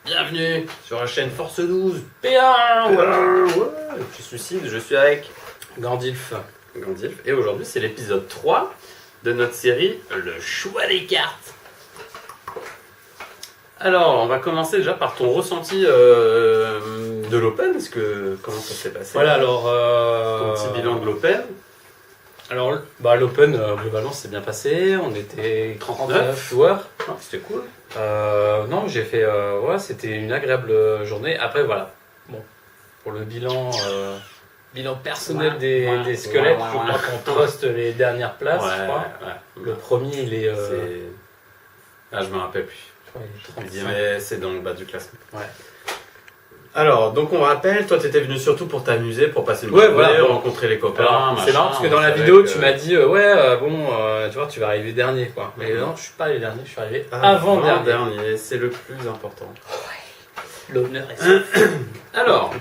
Bienvenue sur la chaîne Force 12 P1. Je suis Sid, je suis avec Gandilf. Et aujourd'hui c'est l'épisode 3 de notre série Le choix des cartes. Alors on va commencer déjà par ton ressenti de l'Open. Comment ça s'est passé? Voilà, alors... Ton petit bilan de l'Open. Alors, l'Open, globalement, c'est bien passé. On était 39 joueurs. Ah, c'était cool. Non, j'ai fait... c'était une agréable journée. Après, voilà. Bon, pour le bilan personnel des squelettes, je crois qu'on truste les dernières places, je crois. Le premier, il est... je me rappelle plus. Je crois qu'il est 35. Mais c'est dans le bas du classement. Ouais. Alors, donc on rappelle, toi t'étais venu surtout pour t'amuser, pour passer une bonne journée, voilà, bon. rencontrer les copains. Alors, c'est marrant parce que dans la vidéo, tu m'as dit, tu vois, tu vas arriver dernier, quoi. Mais non, je suis pas allé dernier, je suis arrivé avant-dernier. C'est le plus important. L'honneur est sauf. Alors,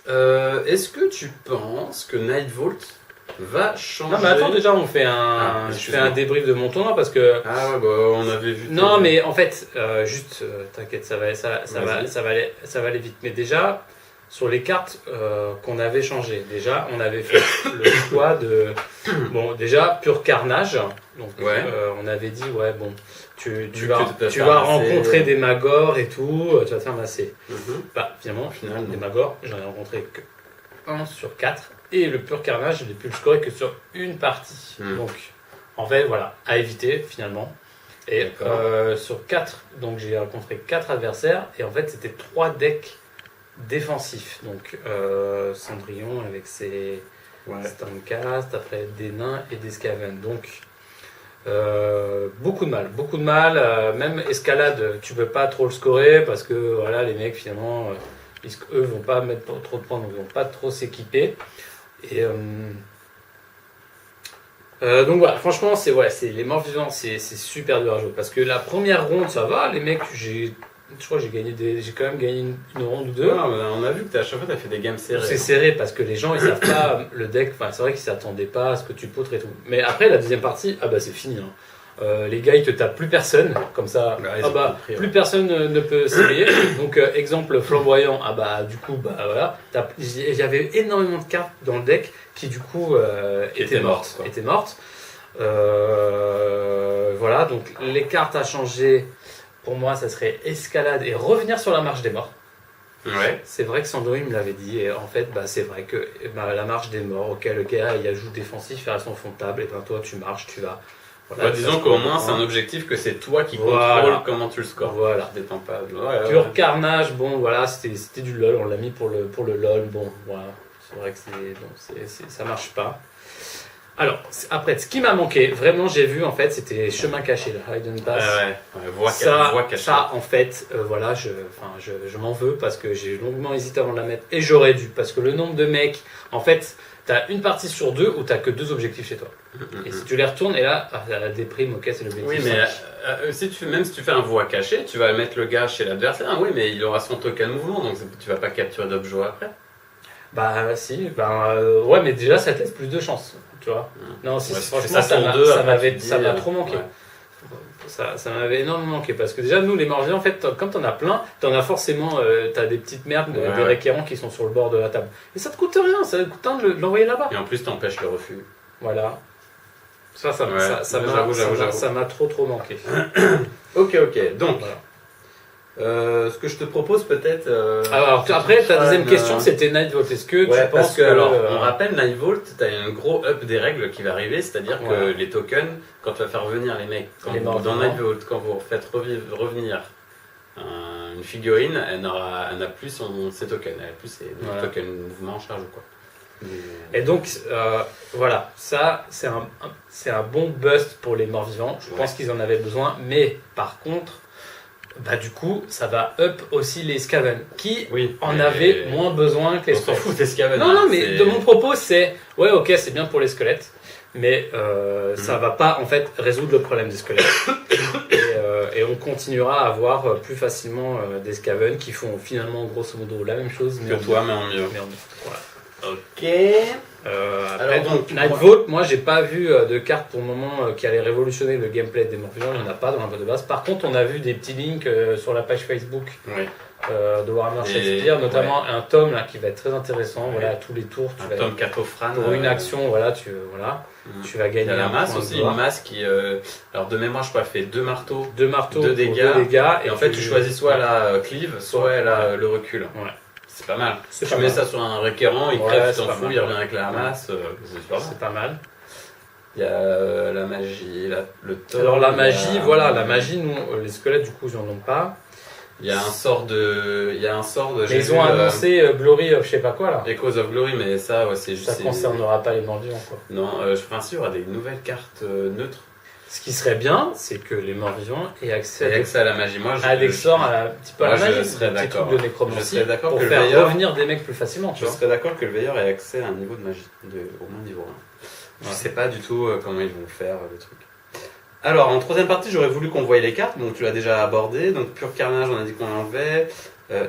est-ce que tu penses que Nightvolt va changer? Non, mais attends, déjà, je fais un débrief de mon tournoi parce que. Ah ouais, on avait vu. Non, mais en fait, t'inquiète, ça va aller vite. Mais déjà, sur les cartes qu'on avait changées, déjà, on avait fait le choix de. Bon, déjà, pur carnage. Donc, on avait dit, tu vas rencontrer des magors et tout, tu vas te faire masser. Finalement, des magors, j'en ai rencontré que 1 sur 4. Et le pur carnage, je n'ai pu le scorer que sur une partie. Donc, en fait, voilà, à éviter finalement. Et sur 4, donc j'ai rencontré 4 adversaires. Et en fait, c'était 3 decks défensifs. Donc, Cendrillon avec ses Stormcast, après des nains et des Skaven. Donc, beaucoup de mal. Même escalade, tu peux pas trop le scorer parce que voilà, les mecs finalement, eux vont pas mettre trop de points, donc ils vont pas trop s'équiper. Et donc voilà, franchement, c'est les morts vivants, c'est super dur à jouer parce que la première ronde, ça va, les mecs, je crois que j'ai quand même gagné une ronde ou deux. On a vu que à chaque fois, tu as fait des games serrées. C'est serré parce que les gens, ils savent pas le deck, c'est vrai qu'ils s'attendaient pas à ce que tu poutres et tout. Mais après, la deuxième partie, c'est fini. Les gars, ils te tapent plus personne, comme ça, plus personne ne peut s'éveiller. Donc, exemple flamboyant, du coup, voilà, il y avait énormément de cartes dans le deck qui, du coup, étaient mortes. Voilà, donc les cartes à changer, pour moi, ça serait escalade et revenir sur la marche des morts. Ouais. C'est vrai que Sandro me l'avait dit, et en fait, c'est vrai que la marche des morts, auquel le gars il ajoute défensif, il reste en fond de table, et toi, tu marches, tu vas. Voilà, disons qu'au moins c'est un objectif que c'est toi qui contrôle comment tu le scores. Voilà. Dépend pas. Pur carnage, c'était du LOL, on l'a mis pour le LOL, c'est vrai que ça marche pas. Alors, après, ce qui m'a manqué, vraiment j'ai vu en fait, c'était chemin caché, le Hidden Pass. Voie cachée. Ça en fait, je m'en veux parce que j'ai longuement hésité avant de la mettre et j'aurais dû, parce que le nombre de mecs, en fait, t'as une partie sur 2 où t'as que 2 objectifs chez toi. Et si tu les retournes, et là, la déprime, c'est l'objectif. Oui, mais même si tu fais un voie caché, tu vas mettre le gars chez l'adversaire. Oui, mais il aura son token mouvement, donc tu vas pas capturer d'objet après. Mais déjà, ça te laisse plus de chance, tu vois. Non, franchement, ça m'a trop manqué. Ça m'avait énormément manqué parce que déjà nous les morts en fait comme t'en as plein, t'en as forcément t'as des petites merdes, des requérants qui sont sur le bord de la table et ça te coûte rien, ça te coûte rien de l'envoyer là-bas. Et en plus t'empêches le refus. Voilà. Ça m'a trop manqué. Ok. Donc ce que je te propose peut-être. Alors après ta deuxième question c'était Nightvolt. Est-ce que tu penses que on rappelle Nightvolt, t'as un gros up des règles qui va arriver, c'est-à-dire que les tokens, quand tu vas faire revenir les mecs, dans Nightvolt, quand vous faites revenir une figurine, elle n'a plus ses tokens, elle n'a plus ses tokens mouvement en charge ou quoi. Et donc voilà, ça c'est un bon bust pour les morts vivants. Je pense qu'ils en avaient besoin, mais par contre. Du coup, ça va up aussi les Skaven, qui en avaient moins besoin que les squelettes. On s'en fout des Skaven. Non, mais de mon propos, c'est c'est bien pour les squelettes, mais ça va pas en fait résoudre le problème des squelettes. Et on continuera à avoir plus facilement des Skaven qui font finalement grosso modo la même chose, que toi, mais en mieux. Voilà. Ok. Après, donc, Nightvolt, moi j'ai pas vu de carte pour le moment qui allait révolutionner le gameplay des morts vivants, il n'y en a pas dans la boîte de base. Par contre, on a vu des petits links sur la page Facebook de Warhammer Shakespeare, notamment un tome là, qui va être très intéressant. Voilà, à tous les tours, tu tome Catophrane. Pour une action, voilà, tu vas gagner. Il y a la masse aussi, une masse qui. Alors de mémoire, je crois, elle fait 2 marteaux, 2 dégâts. Et en fait, tu choisis soit elle a cleave, soit elle a le recul. Ouais. C'est pas mal. Tu mets ça sur un requérant, il crève, tu t'en fous, il revient avec la masse. C'est super bien. C'est pas mal. Il y a la magie, le tome. Alors la magie, la magie, nous, les squelettes, du coup, ils en ont pas. Il y a un sort de. Mais ils ont annoncé Glory of je sais pas quoi là. Echoes of Glory, mais ça, c'est juste. Ça concernera pas les morts vivants quoi. Non, je pense qu'il y aura des nouvelles cartes neutres. Ce qui serait bien, c'est que les morts vivants aient accès à la magie. Moi, à des sorts, un petit peu à la magie. Je serais d'accord. De nécromancie pour que faire veilleur, revenir des mecs plus facilement. Je serais d'accord que le veilleur ait accès à un niveau de magie, au moins niveau 1. Je sais pas du tout comment ils vont faire le truc. Alors, en troisième partie, j'aurais voulu qu'on voie les cartes, donc tu l'as déjà abordé. Donc, pur carnage, on a dit qu'on l'enlevait.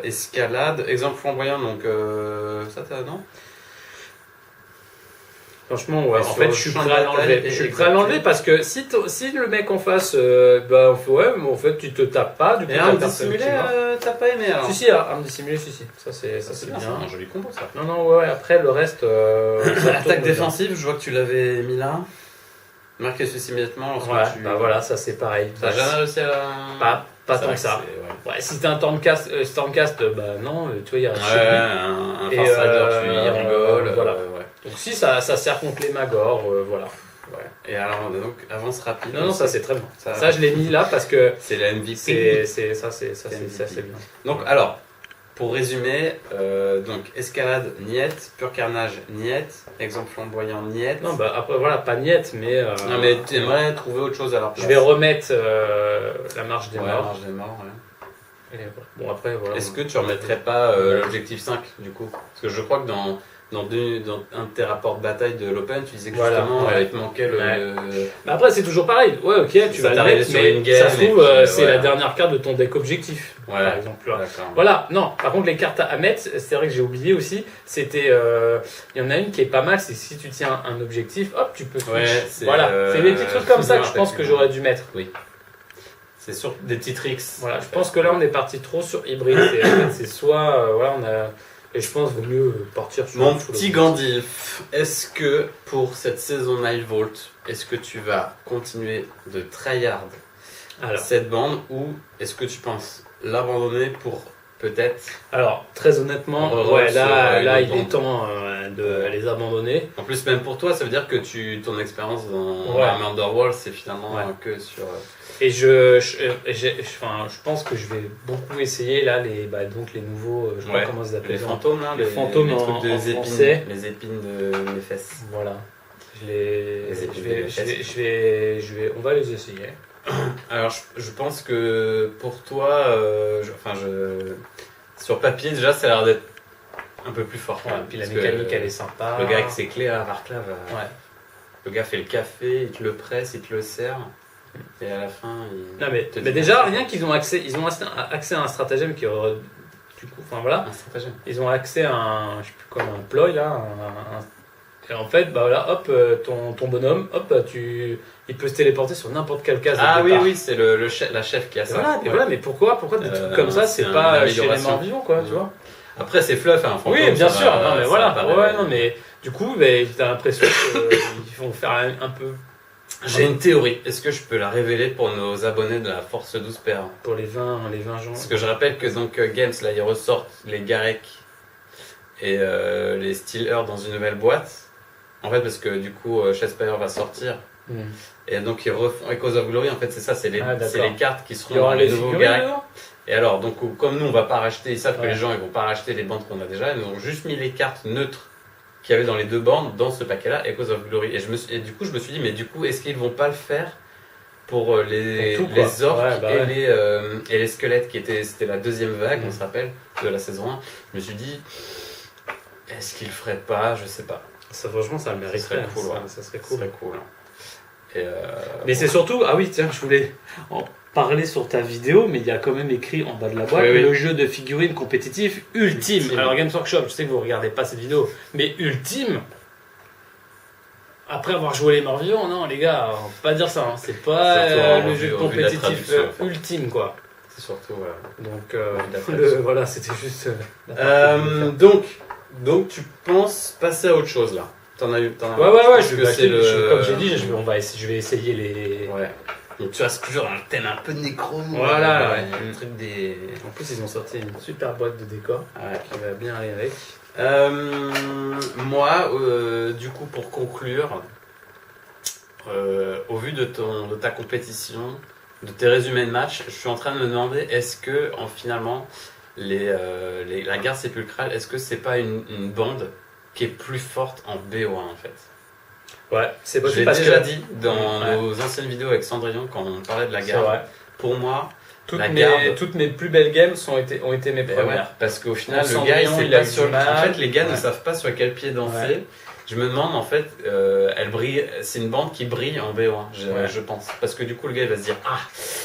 Escalade, exemple flamboyant, donc ça t'as non? Franchement, ouais. En fait, je suis prêt à l'enlever. Je suis prêt à l'enlever parce que si le mec en face, mais en fait, tu te tapes pas. Du coup, arme dissimulée, t'as pas aimé alors? Si, arme dissimulée, si. Ça, c'est bien. C'est un joli combo, ça. Non, ouais, après, le reste. Attaque défensive, je vois que tu l'avais mis là. Marquez ceci immédiatement. Voilà, ça c'est pareil. T'as jamais réussi à la. Pas tant que ça. Ouais, si t'es un Stormcast, non, tu vois, il y a un Farsighter, il rigole. Voilà. Donc si ça sert contre les Magor, voilà. Ouais. Et alors, donc, avance rapide. Non, ça c'est très bien. Ça je l'ai mis là parce que. C'est la MVP. C'est bien. Donc, alors, pour résumer, donc escalade, niet, pur carnage, niet, exemple flamboyant, niet. Non, après voilà, pas niet, mais. Non, mais tu aimerais trouver autre chose à leur place. Je vais remettre la marche des morts. La marche des morts, Et bon, après, voilà. Est-ce que tu remettrais pas l'objectif 5 du coup? Parce que je crois que dans un de tes rapports de bataille de l'Open, tu disais que justement il te manquait le. Mais après, c'est toujours pareil. Ouais, ok, tu vas le mettre, mais ça se trouve, c'est la dernière carte de ton deck objectif, par exemple. Voilà, non, par contre, les cartes à mettre, c'est vrai que j'ai oublié aussi, c'était. Il y en a une qui est pas mal, c'est si tu tiens un objectif, hop, tu peux switch. Voilà, c'est des petits trucs comme ça que je pense que j'aurais dû mettre. Oui. C'est sur des petits tricks. Voilà, je pense que là, on est parti trop sur hybride. C'est soit. On a. Et je pense qu'il vaut mieux partir sur... Mon petit Gandalf, est-ce que pour cette saison Nightvolt, est-ce que tu vas continuer de tryhard cette bande ou est-ce que tu penses l'abandonner pour peut-être... Alors, très honnêtement, là il est temps de les abandonner. En plus, même pour toi, ça veut dire que ton expérience dans Underworld, c'est finalement que sur... Et je pense que je vais beaucoup essayer là les nouveaux, je sais pas comment ils appellent les fantômes là, les fantômes les trucs en épines, les épines de mes fesses. Voilà. On va les essayer. Alors je pense que pour toi, sur papier déjà ça a l'air d'être un peu plus fort. Puis la mécanique elle est sympa. Le gars avec ses clés à Varclav, le gars fait le café, il te le presse, il te le sert. Et à la fin, mais déjà, rien qu'ils ont accès à un stratagème qui aurait du coup, un stratagème. Ils ont accès à un, je sais plus quoi, un ploy là, et en fait, hop, ton bonhomme, hop, il peut se téléporter sur n'importe quelle case. Oui, c'est la chef qui a ça. Voilà, mais pourquoi des trucs comme ça, c'est pas chez les morts vivants, quoi, tu vois. Après, c'est fluff, hein, fantôme. Oui, bien sûr. Non, mais voilà. Mais du coup, t'as l'impression qu'ils vont faire un peu. J'ai une théorie. Est-ce que je peux la révéler pour nos abonnés de la Force 12 Pères? Pour les 20 gens. Parce que je rappelle que donc Games, là, ils ressortent les Garek et les Steelers dans une nouvelle boîte. En fait, parce que du coup, Shadespire va sortir. Et donc, ils refont Echoes of Glory. En fait, c'est ça, c'est les cartes qui seront dans les nouveaux Garek. Et alors, donc, comme nous, on va pas racheter, ils savent que les gens, ils vont pas racheter les bandes qu'on a déjà. Ils nous ont juste mis les cartes neutres qu'il y avait dans les deux bandes dans ce paquet-là, Echoes of Glory. Et du coup, je me suis dit, mais du coup, est-ce qu'ils vont pas le faire pour les orques et les squelettes c'était la deuxième vague, on se rappelle, de la saison 1. Je me suis dit, est-ce qu'ils le feraient pas? Je sais pas. Ça, franchement, ça le mériterait. Ça serait cool. Mais c'est surtout, je voulais, parlé sur ta vidéo, mais il y a quand même écrit en bas de la boîte le jeu de figurines compétitif ultime. Alors Games Workshop, je sais que vous regardez pas cette vidéo, mais ultime. Après avoir joué les morts vivants, non les gars, on peut pas dire ça. Hein. C'est pas le jeu compétitif ultime quoi. C'est surtout voilà. Donc voilà, c'était juste. Donc tu penses passer à autre chose là. T'en as eu. Ouais. Comme j'ai dit, je vais essayer les. Ouais. Donc tu restes toujours un thème un peu nécro. Voilà. Un truc des. En plus ils ont sorti une super boîte de décor qui va bien aller avec. Moi, du coup, pour conclure, au vu de ta compétition, de tes résumés de match, je suis en train de me demander est-ce que finalement la guerre sépulcrale, est-ce que c'est pas une bande qui est plus forte en BO1 en fait? Ouais, c'est possible. J'ai déjà dit dans nos anciennes vidéos avec Cendrillon quand on parlait de la guerre. Pour moi, toutes mes plus belles games ont été mes premières. Ouais, parce qu'au final, le gars, il pas sur. En fait, les gars ne savent pas sur quel pied danser. Ouais. Je me demande, en fait, elle brille. C'est une bande qui brille en BO1, je pense. Parce que du coup, le gars, il va se dire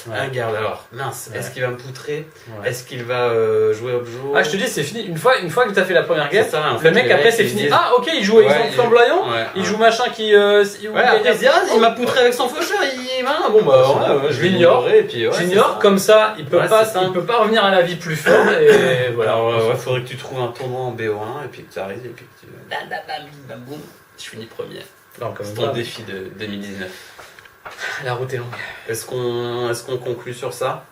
regarde alors, mince, est-ce qu'il va me poutrer? Est-ce qu'il va jouer au jour? Ah, je te dis, c'est fini. Une fois que tu as fait la première game, ça, en fait, le mec, après, c'est fini. Ah, ok, il joue exemple flamboyant. Il joue machin qui. Après, il se dit, il m'a poutré avec son faucheur. Bon, bah, je l'ignore. J'ignore, comme ça, il peut pas revenir à la vie plus fort. Et voilà. Alors, faudrait que tu trouves un tournoi en BO1 et puis que tu arrives et puis que tu. Bam, boum, je finis premier. C'est ton défi de 2019. La route est longue. Est-ce qu'on conclut sur ça?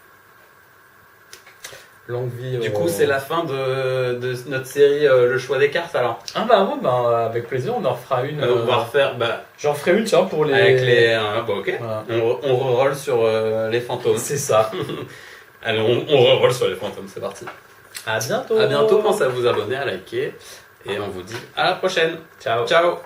Longue vie. Du coup, c'est la fin de notre série Le choix des cartes alors. Ah bah ouais, avec plaisir, on en refera une. On va refaire. J'en ferai une, tiens, pour les. Avec les. Ok. Voilà. On reroll sur les fantômes. C'est ça. Allez, on reroll sur les fantômes, c'est parti. À bientôt. À bientôt, pensez à vous abonner, à liker. Et on vous dit à la prochaine. Ciao. Ciao.